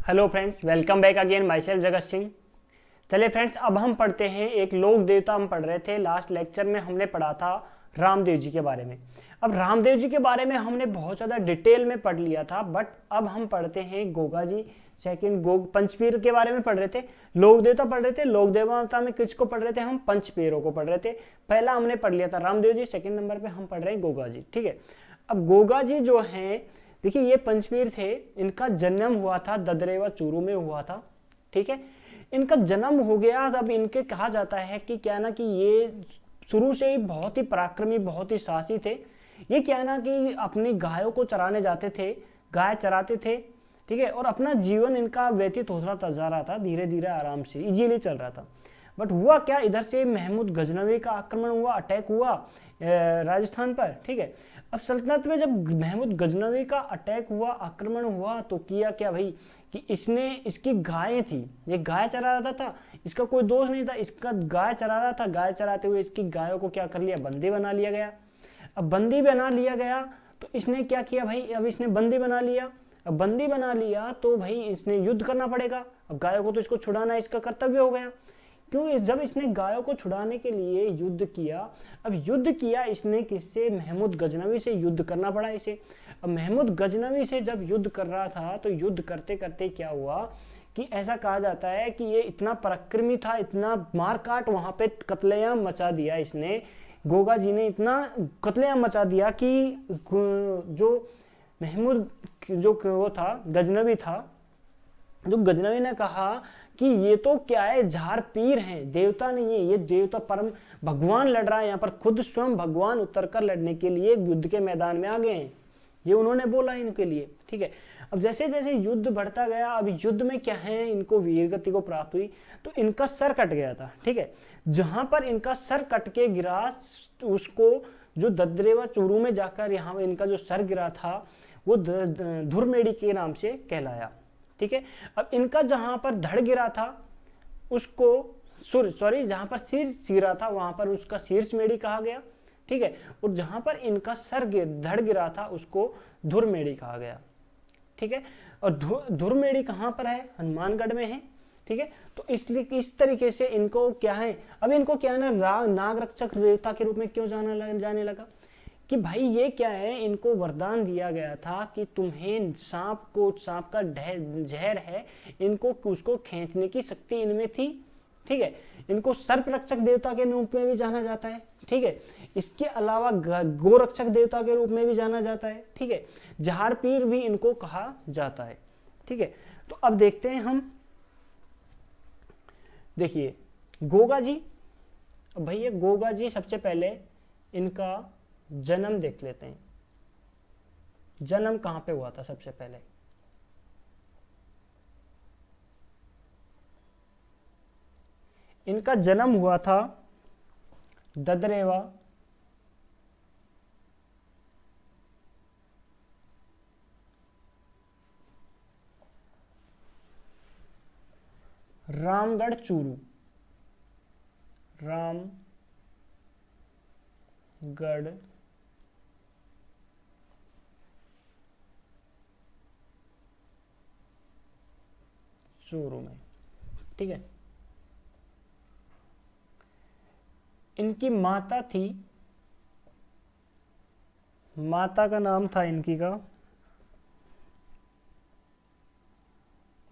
Hello friends, welcome back again. My self Jagat Singh. चलिए friends, अब हम पढ़ते हैं एक लोक देवता। हम पढ़ रहे थे लास्ट लेक्चर में, हमने पढ़ा था रामदेव जी के बारे में। अब रामदेव जी के बारे में हमने बहुत ज़्यादा डिटेल में पढ़ लिया था, बट अब हम पढ़ते हैं गोगा जी। सेकंड पंचपीर के बारे में पढ़ रहे थे, लोक देवता पढ़ रहे थे। लोक देवता में किसको पढ़ रहे थे? हम पंचपीरों को पढ़ रहे थे। पहला हमने पढ़ लिया था रामदेव जी, सेकंड नंबर पे हम पढ़ रहे हैं गोगा जी। ठीक है, अब गोगा जी जो हैं, देखिए ये पंचपीर थे। इनका जन्म हुआ था ददरेवा चूरू में हुआ था। ठीक है, इनका जन्म हो गया। तब इनके कहा जाता है कि क्या ना कि ये शुरू से ही बहुत ही पराक्रमी, बहुत ही साहसी थे। ये क्या ना कि अपनी गायों को चराने जाते थे, गाय चराते थे। ठीक है, और अपना जीवन इनका व्यतीत होता जा रहा था, धीरे धीरे आराम से इजीली चल रहा था। बट हुआ क्या, इधर से महमूद गजनवी का आक्रमण हुआ, अटैक हुआ राजस्थान पर। ठीक है, अब सल्तनत में जब महमूद गजनवी का अटैक हुआ, आक्रमण हुआ, तो किया क्या भाई कि इसकी गायें थी, ये गाय चरा रहा था। इसका कोई दोष नहीं था, इसका गाय चरा रहा था। गाय चराते हुए इसकी गायों को क्या कर लिया, बंदी बना लिया गया। अब बंदी बना लिया गया तो इसने क्या किया भाई, अब इसने बंदी बना लिया। अब बंदी बना लिया तो भाई इसने युद्ध करना पड़ेगा। अब गायों को तो इसको छुड़ाना इसका कर्तव्य हो गया। क्यों? जब इसने गायों को छुड़ाने के लिए युद्ध किया, अब युद्ध किया इसने किससे? महमूद गजनवी से युद्ध करना पड़ा इसे। अब महमूद गजनवी से जब युद्ध कर रहा था, तो युद्ध करते करते क्या हुआ कि ऐसा कहा जाता है कि ये इतना पराक्रमी था, इतना मारकाट वहां पे कत्लेआम मचा दिया इसने। गोगा जी ने इतना कत्लेआम मचा दिया कि जो महमूद जो वो था, गजनवी था, जो गजनवी ने कहा कि ये तो क्या है, झार पीर हैं, देवता नहीं है, ये देवता परम भगवान लड़ रहा है। यहाँ पर खुद स्वयं भगवान उतरकर लड़ने के लिए युद्ध के मैदान में आ गए हैं, ये उन्होंने बोला इनके लिए। ठीक है, अब जैसे जैसे युद्ध बढ़ता गया, अब युद्ध में क्या है, इनको वीरगति को प्राप्त हुई, तो इनका सर कट गया था। ठीक है, जहां पर इनका सर कट के गिरा, उसको जो ददरेवा चूरू में जाकर यहाँ इनका जो सर गिरा था, वो धुरमेड़ी के नाम से कहलाया। ठीक है, अब इनका जहां पर धड़ गिरा था उसको जहां पर शीर्ष गिरा था वहां पर उसका शीर्ष मेढ़ी कहा गया। ठीक है, और जहां पर इनका धड़ गिरा था उसको धुरमेढ़ी कहा गया। ठीक है, और धुरमेढ़ी कहां पर है? हनुमानगढ़ में है। ठीक है, तो इसलिए इस तरीके से इनको क्या है, अब इनको क्या है ना, नाग रक्षक देवता के रूप में क्यों जाने लगा कि भाई ये क्या है, इनको वरदान दिया गया था कि तुम्हें सांप का जहर है, इनको उसको खींचने की शक्ति इनमें थी। ठीक है, इनको सर्प रक्षक देवता के रूप में भी जाना जाता है। ठीक है, इसके अलावा गोरक्षक देवता के रूप में भी जाना जाता है। ठीक है, जहार पीर भी इनको कहा जाता है। ठीक है, तो अब देखते हैं हम, देखिए गोगा जी। भैया गोगा जी, सबसे पहले इनका जन्म देख लेते हैं। जन्म कहां पे हुआ था सबसे पहले? इनका जन्म हुआ था ददरेवा रामगढ़ चूरू, रामगढ़ चूरू में। ठीक है, इनकी माता थी, माता का नाम था इनकी का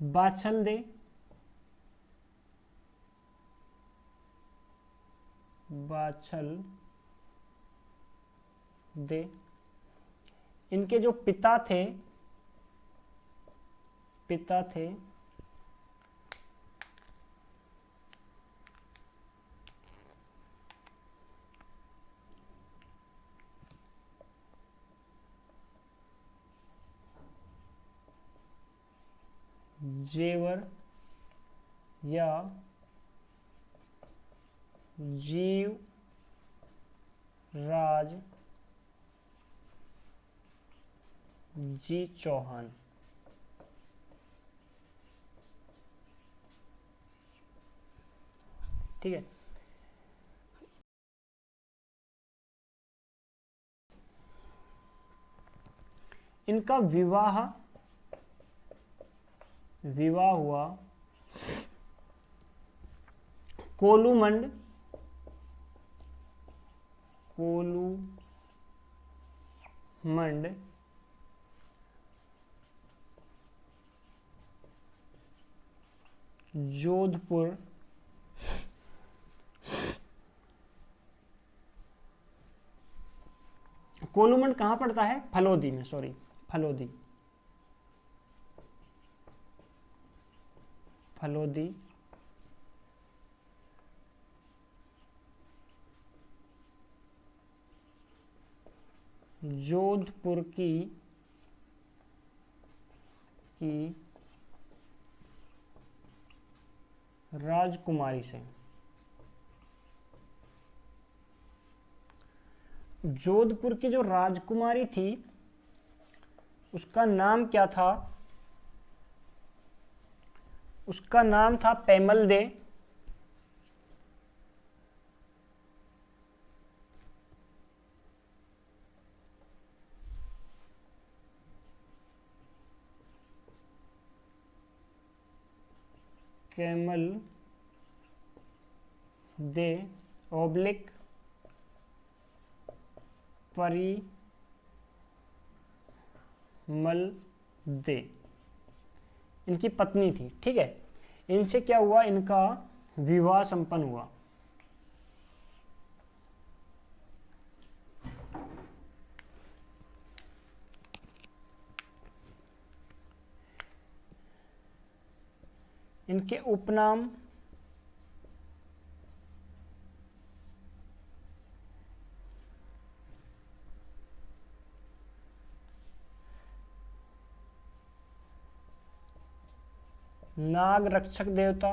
बाछल दे, बाछल दे। इनके जो पिता थे जेवर या जीव राज जी चौहान। ठीक है, इनका विवाह विवाह हुआ कोलूमंड जोधपुर कोलूमंड कहाँ पड़ता है? फलोदी में, सॉरी, फलोदी जोधपुर की राजकुमारी से। जोधपुर की जो राजकुमारी थी उसका नाम क्या था? उसका नाम था पेमल दे। कैमल दे ऑब्लिक परिमल दे इनकी पत्नी थी। ठीक है, इनसे क्या हुआ? इनका विवाह संपन्न हुआ। इनके उपनाम नाग रक्षक देवता,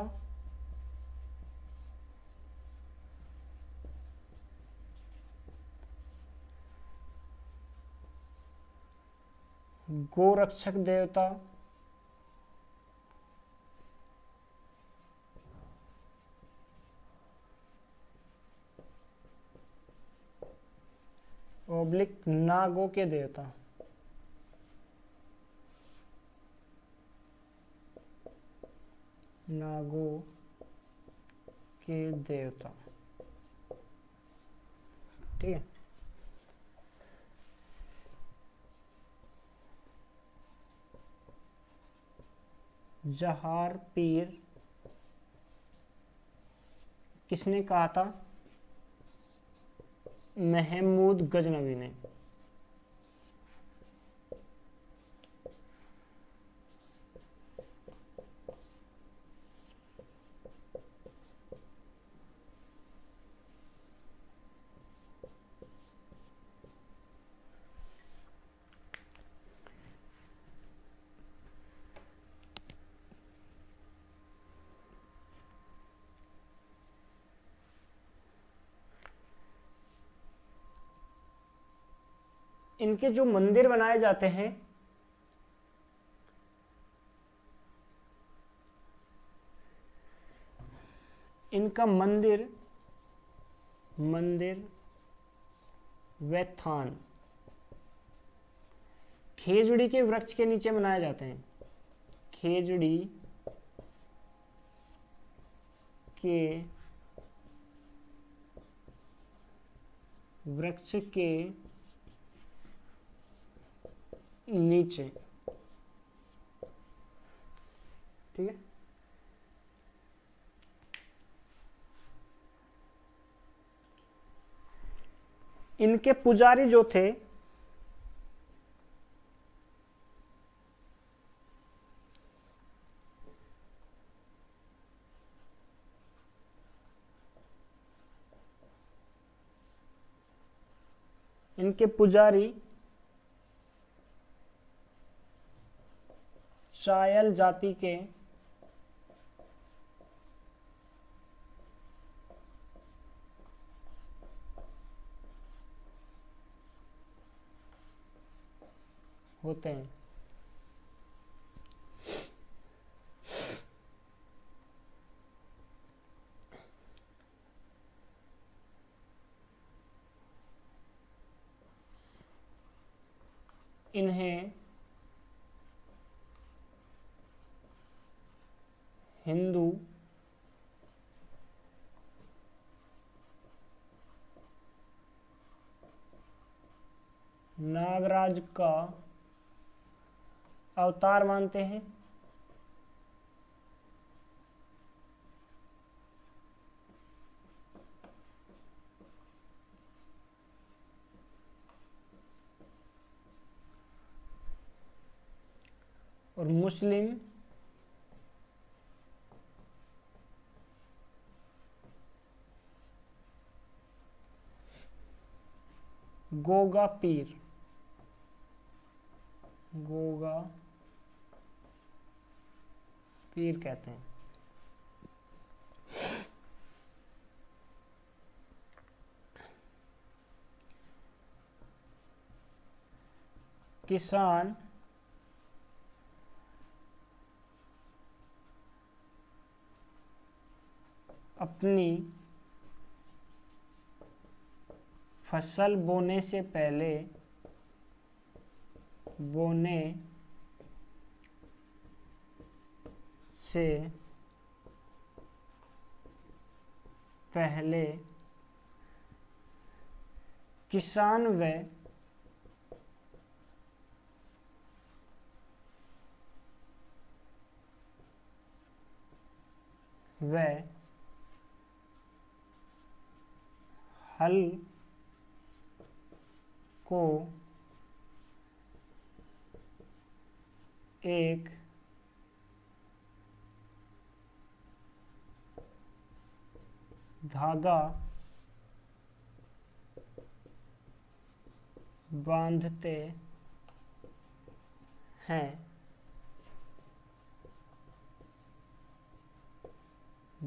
गोरक्षक देवता, ऑब्लिक नागों के देवता। नागों के देवता। ठीक है, जहार पीर किसने कहा था? महमूद गजनवी ने। इनके जो मंदिर बनाए जाते हैं इनका मंदिर व थान खेजड़ी के वृक्ष के नीचे बनाए जाते हैं। खेजड़ी के वृक्ष के नीचे। ठीक है, इनके पुजारी जो थे चायल जाति के होते हैं। इन्हें हिंदू नागराज का अवतार मानते हैं। और मुस्लिम गोगा पीर, गोगा पीर कहते हैं। किसान अपनी फसल बोने से पहले किसान व हल को एक धागा बांधते हैं,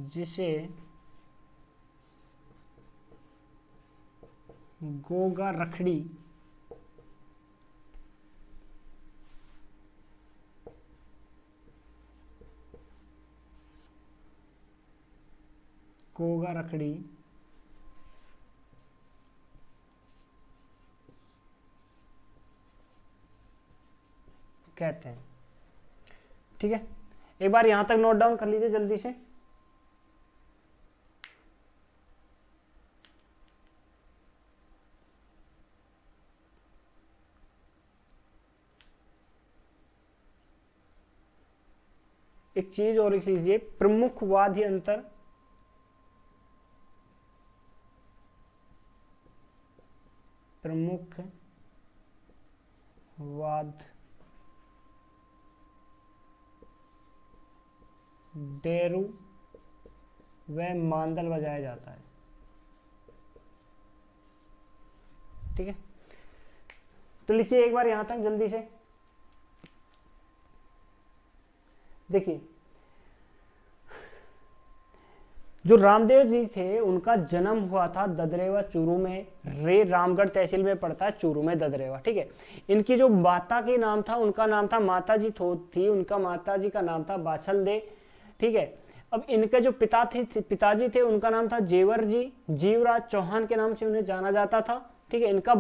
जिसे गोगा रखड़ी कहते हैं। ठीक है, एक बार यहां तक नोट डाउन कर लीजिए जल्दी से। एक चीज और लिख लीजिए, प्रमुखवादी अंतर, प्रमुखवाद डेरू व मांदल बजाया जाता है। ठीक है, तो लिखिए एक बार यहां तक जल्दी से। देखिए, जो रामदेव जी थे उनका जन्म हुआ था ददरेवा चूरू में, रे रामगढ़ तहसील में पड़ता है, चूरू में ददरेवा। ठीक है, इनकी जो माता के नाम था, उनका नाम था माता जी थी, उनका माता जी का नाम था बाछल दे। ठीक है, अब इनके जो पिताजी थे उनका नाम था जेवर जी, जीवराज चौहान के नाम से उन्हें जाना जाता था। ठीक है, इनका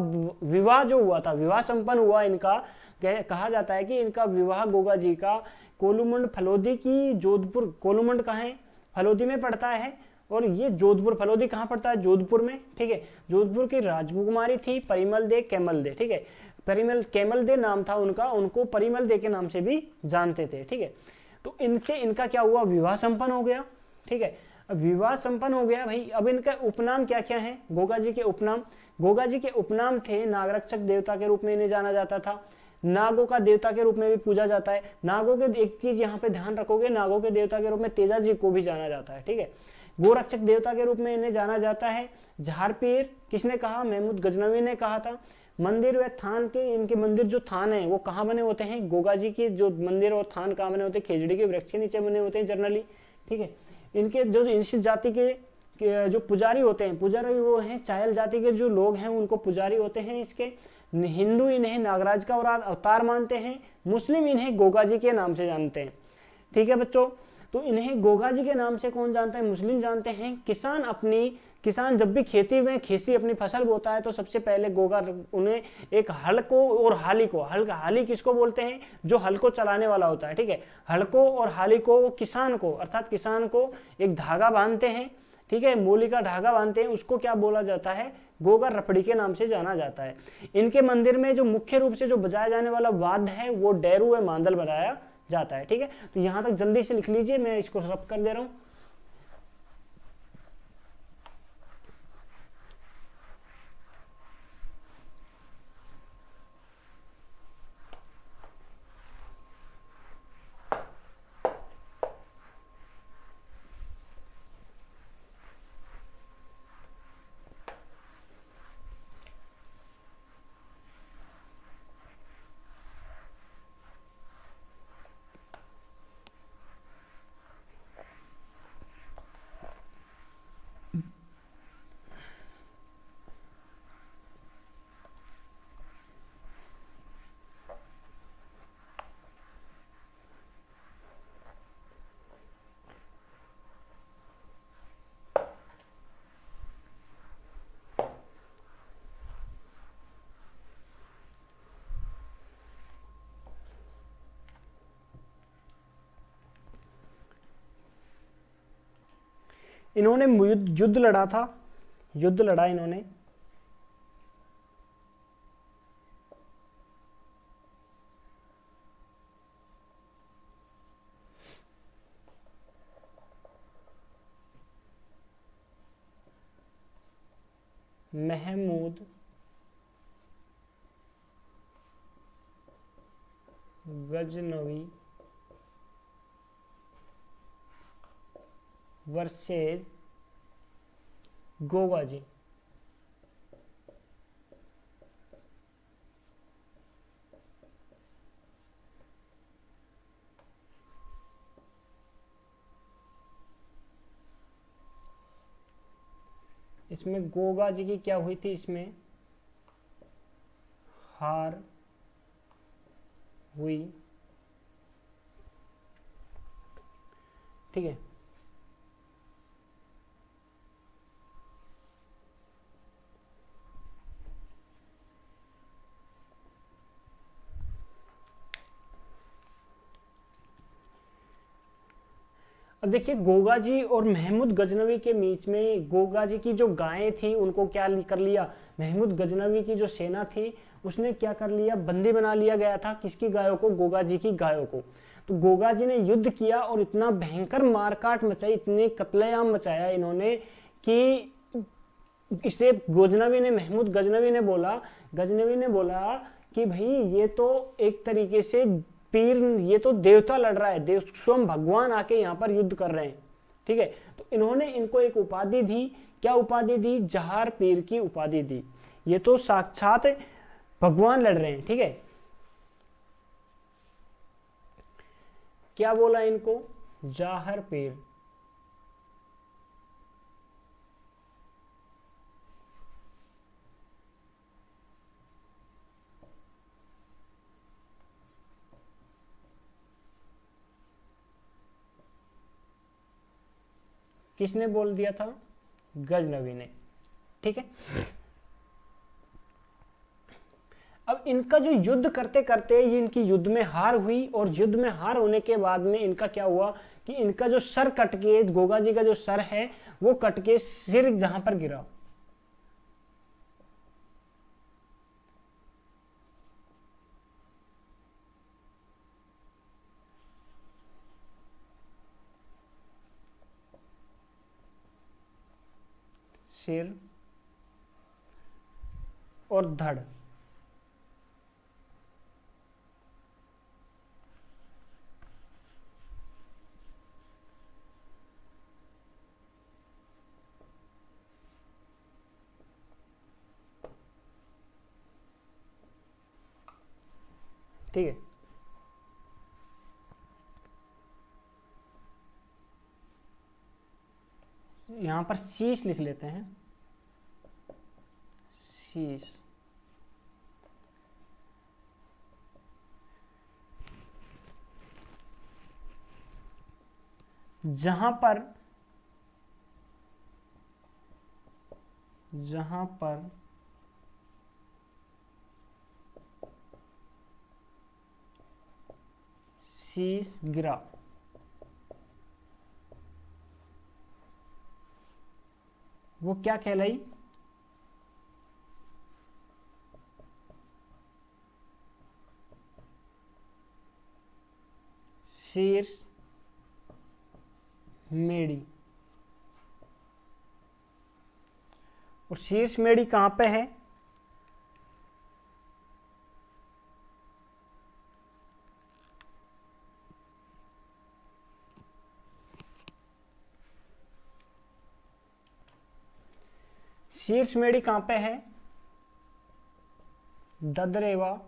विवाह जो हुआ था, विवाह संपन्न हुआ इनका, कहा जाता है कि इनका विवाह गोगा जी का कोलूमंड फलोदी की जोधपुर, कोलूमंड कहाँ है, फलोदी में पड़ता है, और ये जोधपुर, फलोदी कहाँ पड़ता है, जोधपुर में। ठीक है, जोधपुर की राजकुमारी थी परिमल दे कैमल दे। ठीक है, परिमल कैमल दे नाम था उनका, उनको परिमल दे के नाम से भी जानते थे। ठीक है, तो इनसे इनका क्या हुआ, विवाह संपन्न हो गया। ठीक है, अब विवाह संपन्न हो गया भाई, अब इनका उपनाम क्या क्या है, गोगा जी के उपनाम, गोगा जी के उपनाम थे नागरक्षक देवता के रूप में इन्हें जाना जाता था, नागों का देवता के रूप में भी पूजा जाता है। नागों के, एक चीज यहाँ पे ध्यान रखोगे, नागों के देवता के रूप में तेजा जी को भी जाना जाता है। ठीक है, गोरक्षक देवता के रूप में इन्हें जाना जाता है। झारपीर किसने कहा, महमूद गजनवी ने कहा था। मंदिर व थान के, इनके मंदिर जो थान है वो कहाँ बने होते हैं, गोगा जी के जो मंदिर और थान कहाँ बने होते हैं, खेजड़ी के वृक्ष के नीचे बने होते हैं जनरली। ठीक है, इनके जो निश्चित जाति के जो पुजारी होते हैं, पुजारी वो हैं चायल जाति के जो लोग हैं, उनको पुजारी होते हैं इसके। हिंदू इन्हें नागराज का अवतार मानते हैं, मुस्लिम इन्हें गोगा जी के नाम से जानते हैं। ठीक है बच्चों, तो इन्हें गोगा जी के नाम से कौन जानता है? मुस्लिम जानते हैं। किसान जब भी खेती में अपनी फसल बोता है तो सबसे पहले गोगा उन्हें एक हल को और हाली किसको बोलते हैं? जो हल को चलाने वाला होता है, ठीक है। हल को और हाली को किसान को, अर्थात किसान को एक धागा बांधते हैं, ठीक है, मूली का धागा बांधते हैं, उसको क्या बोला जाता है? गोगा रपड़ी के नाम से जाना जाता है। इनके मंदिर में जो मुख्य रूप से जो बजाया जाने वाला वाद्य है वो डैरू व मांदल बजाया जाता है, ठीक है। तो यहां तक जल्दी से लिख लीजिए, मैं इसको रब कर दे रहा हूं। इन्होंने युद्ध लड़ा था, युद्ध लड़ा इन्होंने। महमूद गजनवी वर्सेज गोगा जी। इसमें गोगा जी की क्या हुई थी? इसमें हार हुई, ठीक है। अब देखिए, गोगा जी और महमूद गजनवी के बीच में गोगा जी की जो गायें थी उनको क्या कर लिया? महमूद गजनवी की जो सेना थी उसने क्या कर लिया? बंदी बना लिया गया था। किसकी गायों को? गोगा जी की गायों को। तो गोगा जी ने युद्ध किया और इतना भयंकर मारकाट मचाई, इतने कत्लेआम मचाया इन्होंने कि इसे महमूद गजनवी ने बोला कि भाई ये तो एक तरीके से पीर, ये तो देवता लड़ रहा है, स्वयं भगवान आके यहाँ पर युद्ध कर रहे हैं, ठीक है। तो इन्होंने इनको एक उपाधि दी। क्या उपाधि दी? जहार पीर की उपाधि दी। ये तो साक्षात भगवान लड़ रहे हैं, ठीक है। क्या बोला इनको? जाहर पीर। किसने बोल दिया था? गजनवी ने, ठीक है। अब इनका जो युद्ध करते करते ये इनकी युद्ध में हार हुई, और युद्ध में हार होने के बाद में इनका क्या हुआ कि इनका जो सर कट के, गोगा जी का जो सर है वो कट के सिर जहां पर गिरा, सिर और धड़, ठीक है। यहां पर शीश लिख लेते हैं, शीश। जहां पर शीश गिरा, वो क्या कहलाई? शीर्ष मेढ़ी। और शीर्ष मेढ़ी कहां पे है? शीर्ष मेढ़ी कहां पे है? ददरेवा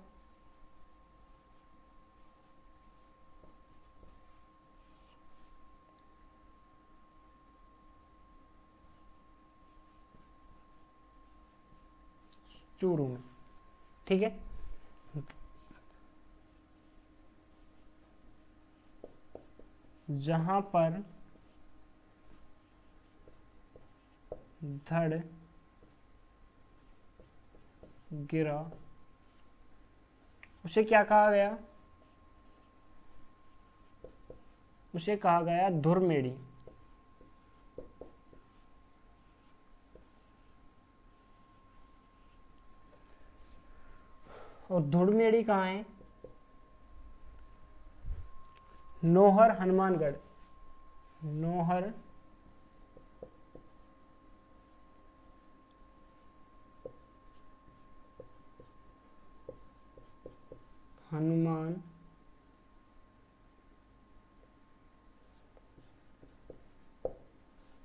चूरू में। ठीक है, जहां पर धड़ गिरा उसे क्या कहा गया? उसे कहा गया धुर मेढ़ी। और धुर मेढ़ी कहाँ है? नौहर हनुमानगढ़। नौहर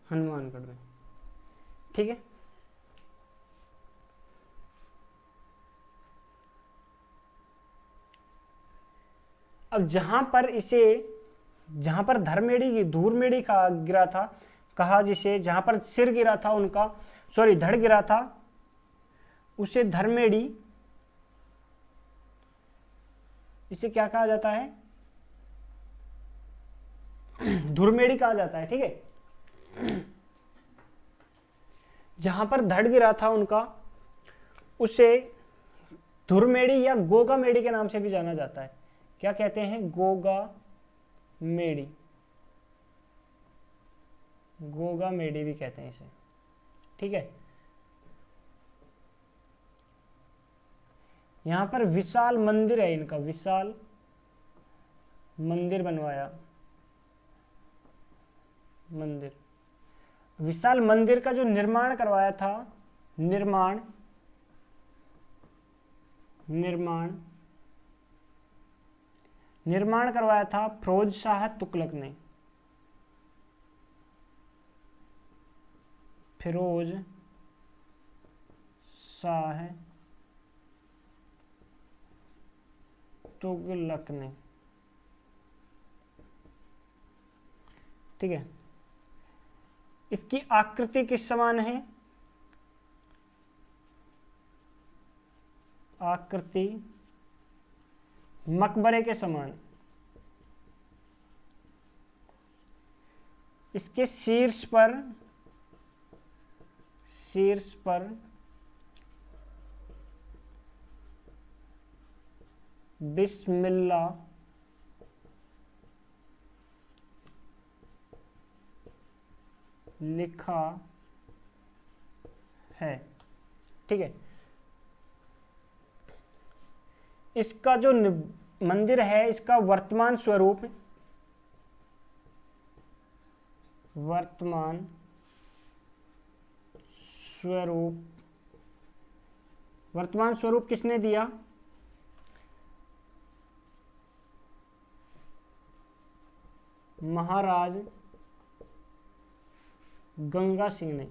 हनुमानगढ़ में। ठीक है, अब जहां पर धूर मेढ़ी का गिरा था, कहा जिसे जहां पर सिर गिरा था उनका, सॉरी धड़ गिरा था, उसे धर्मेड़ी, इसे क्या कहा जाता है? धुरमेड़ी कहा जाता है। ठीक है, जहां पर धड़ गिरा था उनका, उसे धुरमेड़ी या गोगा मेढ़ी के नाम से भी जाना जाता है। क्या कहते हैं? गोगा मेढ़ी। गोगा मेढ़ी भी कहते हैं इसे। ठीक है, यहां पर विशाल मंदिर है इनका, विशाल मंदिर बनवाया। विशाल मंदिर का जो निर्माण करवाया था, निर्माण करवाया था फिरोज शाह तुगलक ने। फिरोज शाह तुगलक ने। ठीक है, इसकी आकृति किस समान है? आकृति मकबरे के समान। इसके शीर्ष पर बिस्मिल्लाह लिखा है। ठीक है, इसका जो मंदिर है, इसका वर्तमान स्वरूप किसने दिया? महाराज गंगा सिंह ने।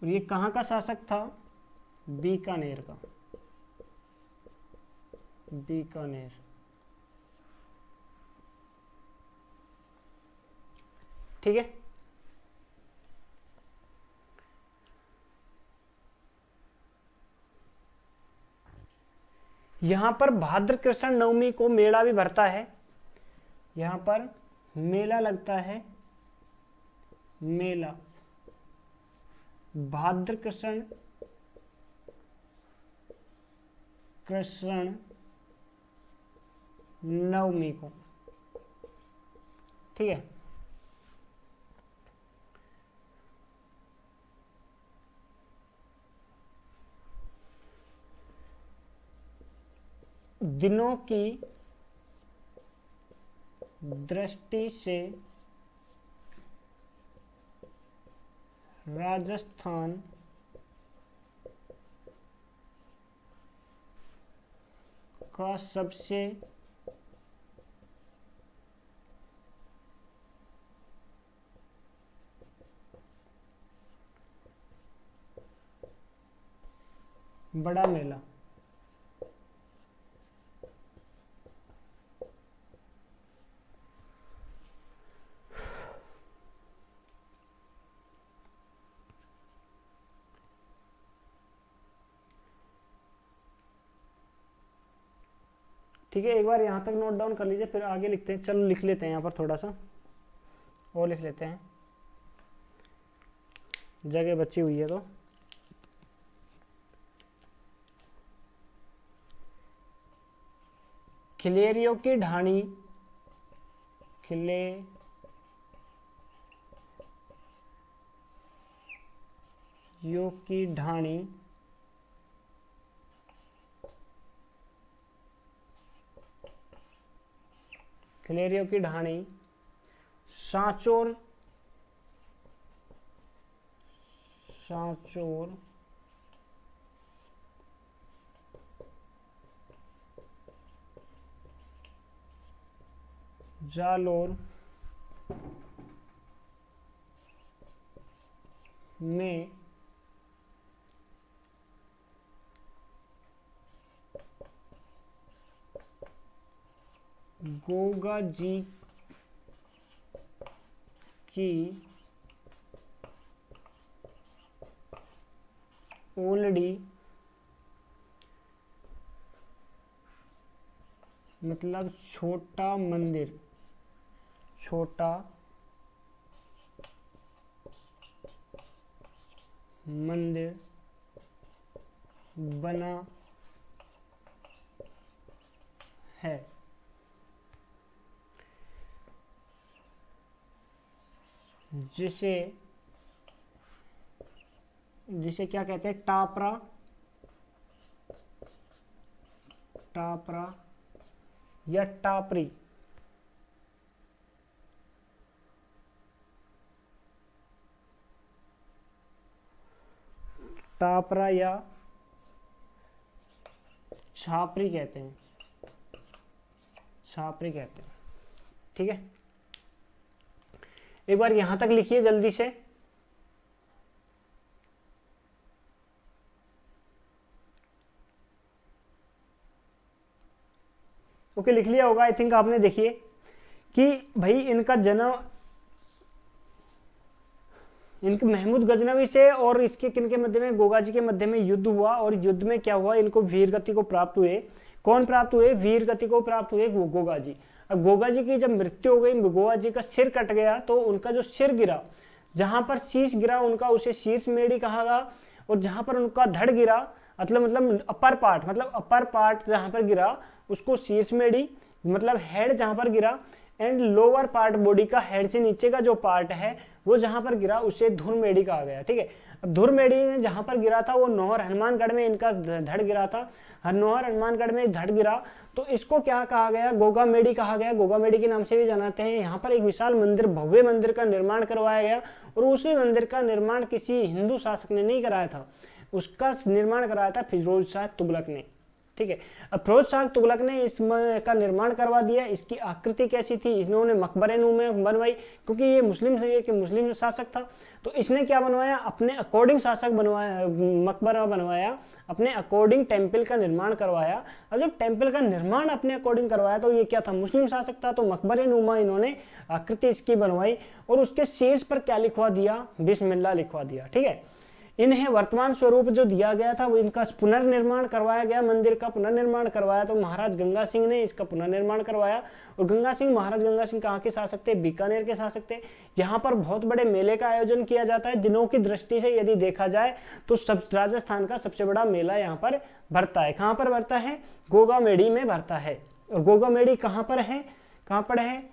और ये कहाँ का शासक था? बीकानेर का। ठीक है, यहाँ पर भाद्र कृष्ण नवमी को मेला भी भरता है, यहाँ पर मेला लगता है, मेला भाद्र कृष्ण नवमी को, ठीक है। दिनों की दृष्टि से राजस्थान का सबसे बड़ा मेला, ठीक है। एक बार यहाँ तक नोट डाउन कर लीजिए, फिर आगे लिखते हैं। चलो लिख लेते हैं यहाँ पर थोड़ा सा और लिख लेते हैं, जगह बची हुई है तो। खिलेरियों की ढाणी, खिलेरियों की ढाणी खिलेरियों की ढाणी सांचौर जालोर में गोगा जी की ओलड़ी, मतलब छोटा मंदिर बना है। जिसे क्या कहते हैं, टापरा या टापरी। टापरा या छापरी कहते हैं, ठीक है। एक बार यहां तक लिखिए जल्दी से। ओके, लिख लिया होगा आई थिंक आपने। देखिए कि भाई इनका जन्म इनके महमूद गजनवी से और इसके किनके मध्य में, गोगा जी के मध्य में युद्ध हुआ, और युद्ध में क्या हुआ, इनको वीर गति को प्राप्त हुए। कौन प्राप्त हुए? वीर गति को प्राप्त हुए गोगा जी। अब गोगा जी की जब मृत्यु हो गई, गोगा जी का सिर कट गया, तो उनका जो सिर गिरा, जहां पर शीश गिरा उनका, उसे शीर्ष मेढ़ी कहा गया। और जहां पर उनका धड़ गिरा, मतलब अपर पार्ट जहां पर गिरा उसको शीर्ष मेढ़ी, मतलब हेड जहां पर गिरा, एंड लोअर पार्ट बॉडी का, हेड से नीचे का जो पार्ट है वो जहां पर गिरा उसे धुर मेढ़ी कहा गया, ठीक है। अब धुर मेढ़ी में जहां पर गिरा था वो नौहर हनुमानगढ़ में इनका धड़ गिरा था, नौहर हनुमानगढ़ में धड़ गिरा, तो इसको क्या कहा गया? गोगा मेढ़ी कहा गया, गोगा मेढ़ी के नाम से भी जानते हैं। यहाँ पर एक विशाल मंदिर, भव्य मंदिर का निर्माण करवाया गया, और उसी मंदिर का निर्माण किसी हिंदू शासक ने नहीं कराया था, उसका निर्माण कराया था फिरोज शाह तुगलक ने, ठीक है। अब फिरोज शाह तुगलक ने इसका निर्माण करवा दिया। इसकी आकृति कैसी थी? इन्होंने मकबरे में बनवाई, क्योंकि ये मुस्लिम शासक था, तो इसने क्या बनवाया? अपने अकॉर्डिंग शासक बनवाया, मकबरा बनवाया, अपने अकॉर्डिंग टेम्पल का निर्माण करवाया। अब जब टेम्पल का निर्माण अपने अकॉर्डिंग करवाया तो ये क्या था? मुस्लिम शासक था, तो मकबरे नुमा इन्होंने आकृति इसकी बनवाई, और उसके शीर्ष पर क्या लिखवा दिया? बिस्मिल्लाह लिखवा दिया, ठीक है। इन्हें वर्तमान स्वरूप जो दिया गया था वो इनका पुनर्निर्माण करवाया गया, मंदिर का पुनर्निर्माण करवाया तो महाराज गंगा सिंह ने इसका पुनर्निर्माण करवाया। और महाराज गंगा सिंह कहाँ के शासक थे? बीकानेर के शासक थे। यहाँ पर बहुत बड़े मेले का आयोजन किया जाता है। दिनों की दृष्टि से यदि देखा जाए तो राजस्थान का सबसे बड़ा मेला यहाँ पर भरता है। कहाँ पर भरता है? गोगामेड़ी में भरता है। और गोगामेड़ी कहाँ पर है?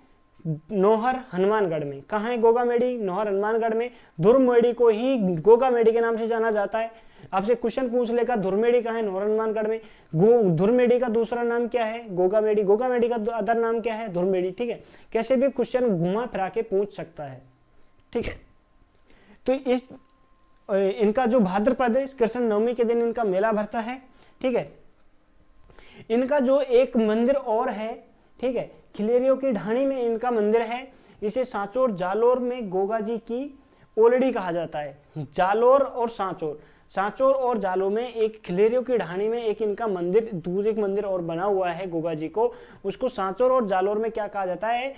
नौहर हनुमानगढ़ में। कहाँ है गोगामेड़ी? नौहर हनुमानगढ़ में। धुरमेड़ी को ही गोगामेड़ी के नाम से जाना जाता है। आपसे क्वेश्चन पूछ लेगा धुरमेड़ी कहाँ है? नौहर हनुमानगढ़ में। धुरमेड़ी का दूसरा नाम क्या है? गोगामेड़ी। गोगामेड़ी का अदर नाम क्या है? धुरमेड़ी। ठीक है, कैसे भी क्वेश्चन घुमा फिरा के पूछ सकता है। ठीक है, तो इनका जो भाद्रपद कृष्ण नवमी के दिन इनका मेला भरता है। ठीक है, इनका जो एक मंदिर और है, ठीक है, खिलेरियों की ढाणी में इनका मंदिर है। इसे सांचौर जालोर में गोगा जी की ओलड़ी कहा जाता है। जालोर और सांचौर और जालोर में एक खिलेरियों की ढाणी में एक इनका मंदिर, दूसरा एक मंदिर और बना हुआ है गोगा जी को। उसको सांचौर और जालोर में क्या कहा जाता है?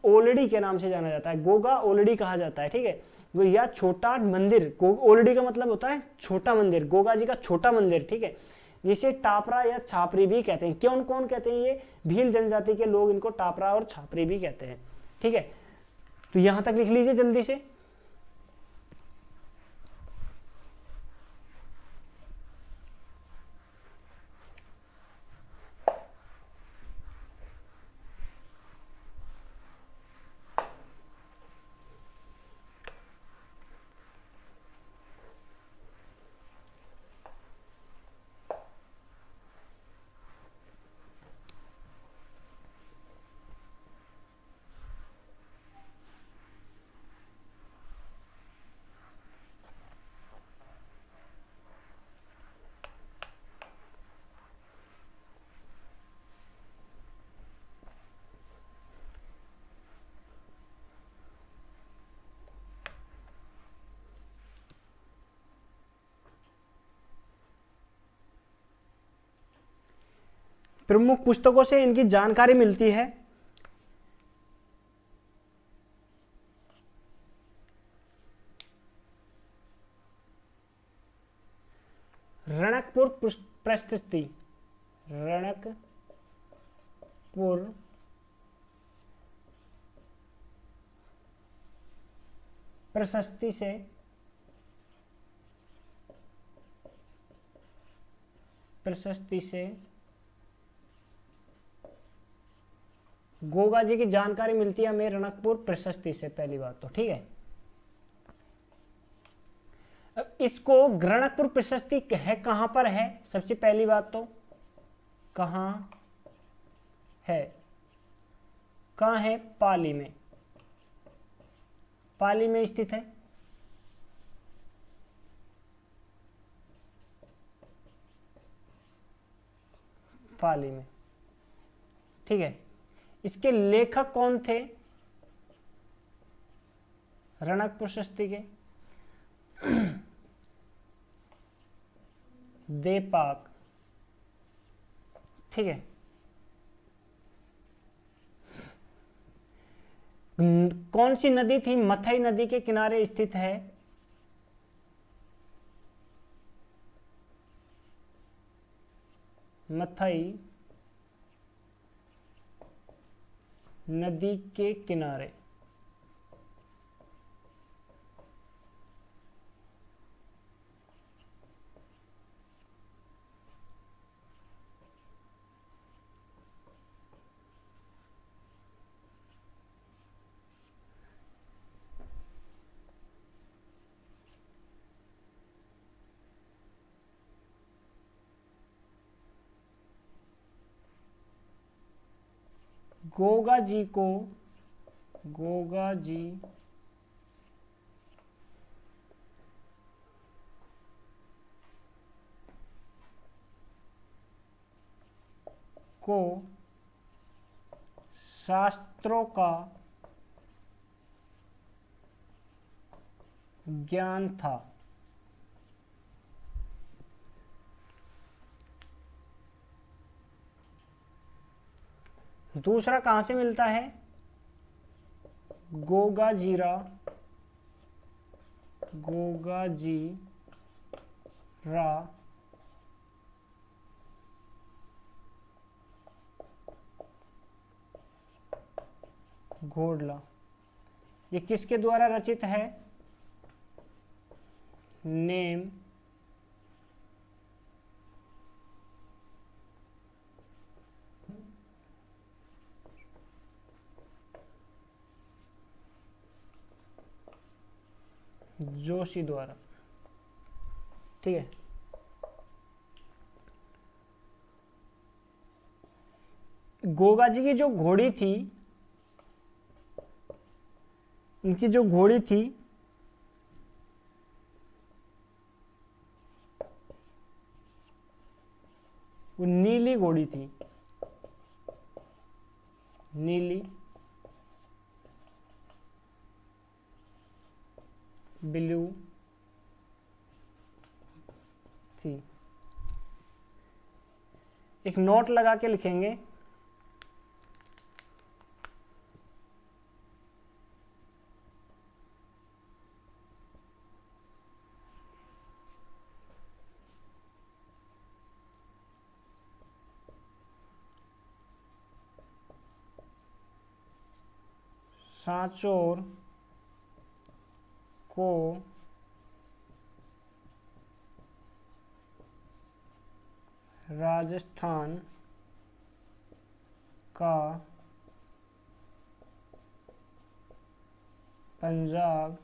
ओलड़ी के नाम से जाना जाता है। गोगा ओलड़ी कहा जाता है। ठीक है, या छोटा मंदिर। ओलड़ी का मतलब होता है छोटा मंदिर, गोगा जी का छोटा मंदिर। ठीक है, इसे टापरा या छापरी भी कहते हैं। क्यों कौन कहते हैं? ये भील जनजाति के लोग इनको टापरा और छापरी भी कहते हैं। ठीक है, तो यहां तक लिख लीजिए जल्दी से। प्रमुख पुस्तकों से इनकी जानकारी मिलती है। रणकपुर प्रशस्ति, रणकपुर प्रशस्ति से गोगा जी की जानकारी मिलती है हमें रणकपुर प्रशस्ति से, पहली बात तो। ठीक है, अब इसको रणकपुर प्रशस्ति है कहां पर है? सबसे पहली बात तो कहां है? पाली में। पाली में स्थित है। पाली में। ठीक है, इसके लेखक कौन थे रणक प्रशस्ति के? देपाक। ठीक है, कौन सी नदी थी? मथई नदी के किनारे स्थित है। मथई नदी के किनारे। गोगा जी को शास्त्रों का ज्ञान था। दूसरा कहां से मिलता है? गोगा जी रा घोड़ला, ये किसके द्वारा रचित है? नेम जोशी द्वारा। ठीक है, गोगा जी की जो घोड़ी थी, उनकी जो घोड़ी थी वो नीली घोड़ी थी, नीली ब्लू थी। एक नोट लगा के लिखेंगे, सांचौर को राजस्थान का पंजाब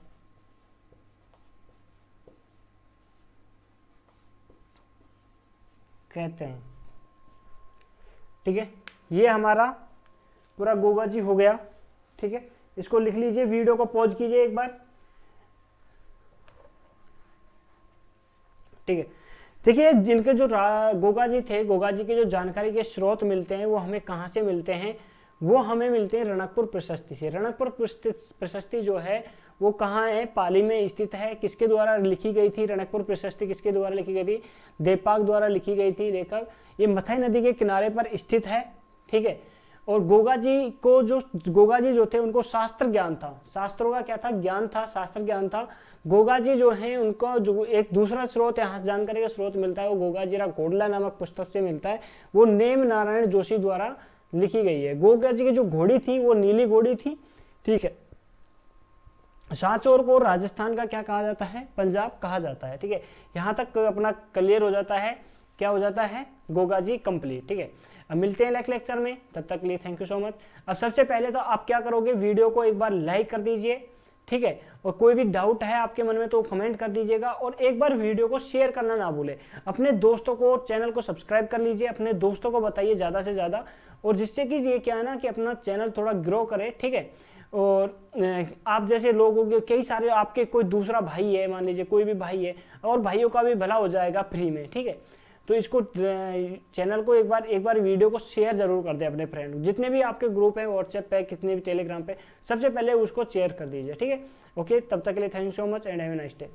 कहते हैं। ठीक है, ये हमारा पूरा गोगा जी हो गया। ठीक है, इसको लिख लीजिए, वीडियो को पॉज कीजिए एक बार। ठीक है, देखिए जिनके जो गोगा जी थे, गोगा जी के जो जानकारी के स्रोत मिलते हैं वो हमें कहाँ से मिलते हैं? वो हमें मिलते हैं रणकपुर प्रशस्ति से। रणकपुर प्रशस्ति जो है वो कहाँ है? पाली में स्थित है। किसके द्वारा लिखी गई थी रणकपुर प्रशस्ति? किसके द्वारा लिखी गई थी? देपाक द्वारा लिखी गई थी। लेखक ये मथई नदी के किनारे पर स्थित है। ठीक है, और गोगा जी जो थे उनको शास्त्र ज्ञान था, शास्त्रों का क्या था? ज्ञान था, शास्त्र ज्ञान था। गोगा जी जो हैं उनको जो एक दूसरा स्रोत यहाँ जानकारी का स्रोत मिलता है वो गोगा जीरा घोड़ला नामक पुस्तक से मिलता है। वो नेम नारायण जोशी द्वारा लिखी गई है। गोगा जी की जो घोड़ी थी वो नीली घोड़ी थी। ठीक है, सांचौर को राजस्थान का क्या कहा जाता है? पंजाब कहा जाता है। ठीक है, यहाँ तक अपना क्लियर हो जाता है। क्या हो जाता है? गोगा जी कंप्लीट। ठीक है, अब मिलते हैं नेक्स्ट लेक्चर में, तब तक के लिए थैंक यू सो मच। अब सबसे पहले तो आप क्या करोगे, वीडियो को एक बार लाइक कर दीजिए। ठीक है, और कोई भी डाउट है आपके मन में तो कमेंट कर दीजिएगा, और एक बार वीडियो को शेयर करना ना भूलें। अपने दोस्तों को, चैनल को सब्सक्राइब कर लीजिए, अपने दोस्तों को बताइए ज़्यादा से ज़्यादा, और जिससे कि ये क्या है ना कि अपना चैनल थोड़ा ग्रो करे। ठीक है, और आप जैसे लोगों के कई सारे आपके कोई दूसरा भाई है, मान लीजिए कोई भी भाई है, और भाइयों का भी भला हो जाएगा फ्री में। ठीक है, तो इसको चैनल को एक बार वीडियो को शेयर जरूर कर दे अपने फ्रेंड, जितने भी आपके ग्रुप है व्हाट्सएप पे, कितने भी टेलीग्राम पे, सबसे पहले उसको शेयर कर दीजिए। ठीक है, ओके, तब तक के लिए thank you so much and have a nice day.